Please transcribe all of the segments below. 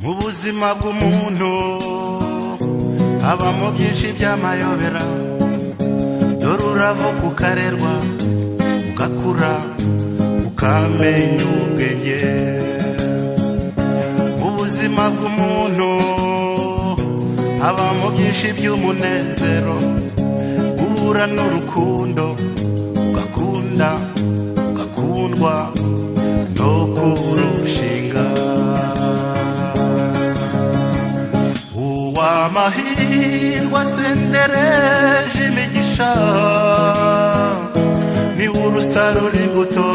ubuzima bw'umuntu habamo byinshi by'amayobera, dore uravuka ukarerwa ugakura ukamenya ubwenge. Ubuzima bw'umuntu habamo byinshi by'umunezero, guhura n'urukundo ugakunda ugakundwa no kurushinga. Uwamahirwe asendereje imigisha, ni urusarura imbuto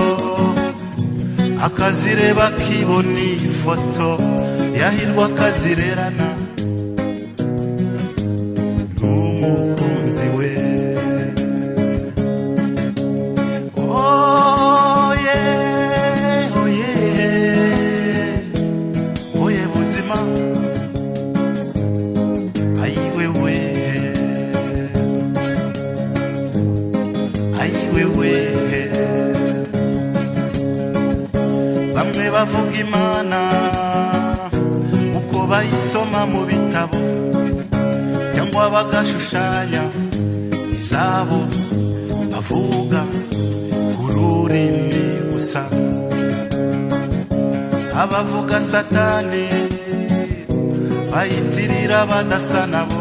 akazireba akibona ifoto, yahirwa akazirerana n'umukunzi we. Bamwe bavuga Imana uko bayisoma mu bitabo, cyangwa bagashushanya izabo bavuga ururimi gusa. Abavuga Satani bayitirira badasa nabo,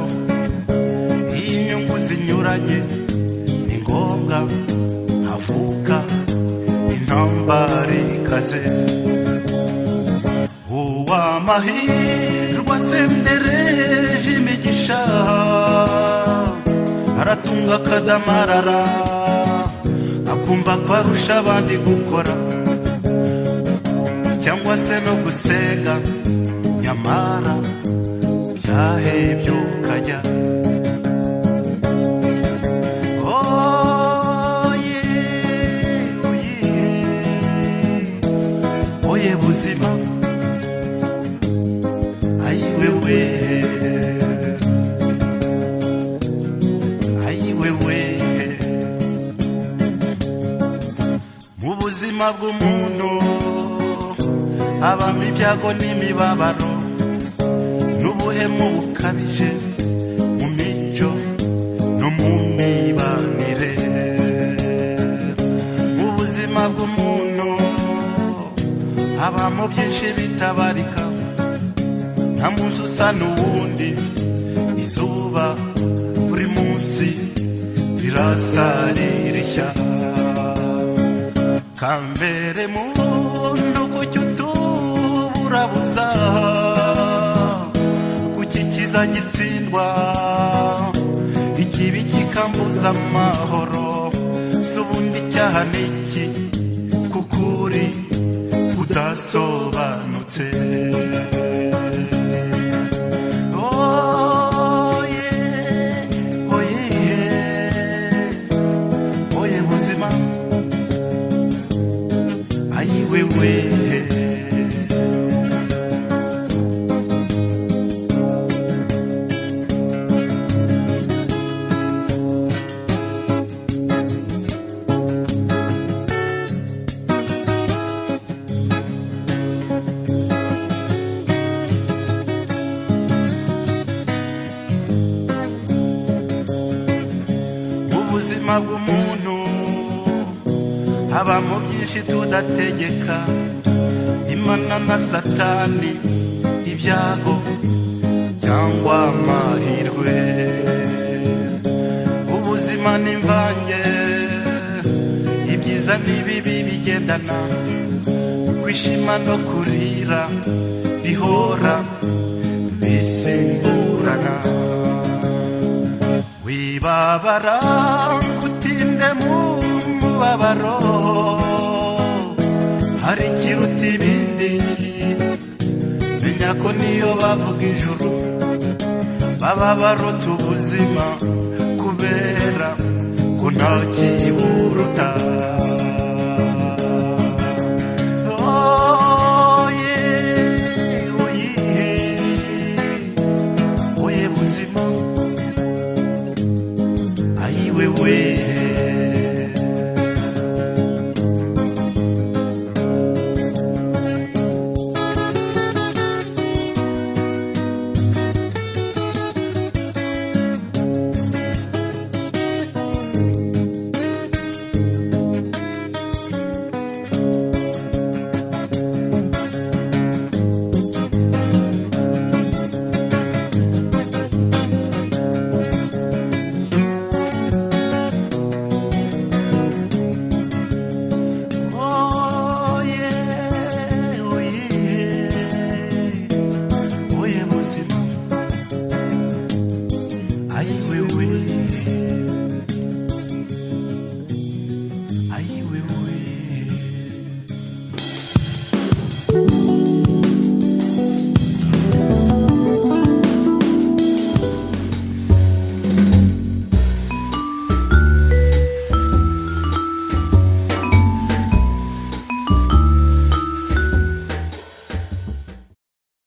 inyungu zinyuranye ni ngombwa havuka intambara ikaze. Uwamahirwe asendereje imigisha, aratunga akadamarara akumva ko arusha abandi gukora, cyangwa se no gusenga, nyamara byahebye ukajya. Oye buzima, ayiwewe, ayiwewe. Mu buzima bw'umuntu habamo ibyago n'imibabaro, n'ubuhemu bukabije mu mico no mu mibanire. Mu buzima bw'umuntu habamo byinshi bitabarika, nta munsi usa n'uwundi, izuba buri munsi rirasa ririshya. Kambere muntu kuki utuburabuza, kuki kiza gitsindwa, ikibi kikambuza amahoro. Si ubundi icyaha ni iki kukuri udasobanutse. Oye buzima, ayiwewe. Ubuzima bw'umuntu habamo byinshi tudategeka, Imana na Satani, ibyago cyangwa amahirwe. Ubuzima ni imvange, ibyiza n'ibibi bigendana, kwishima no kurira bihora bisimburana. Wibabara utinde mu mubabaro, hari ikiruta ibindi, menya ko niyo bavuga ijuru baba barota ubuzima kubera ko nta kiburuta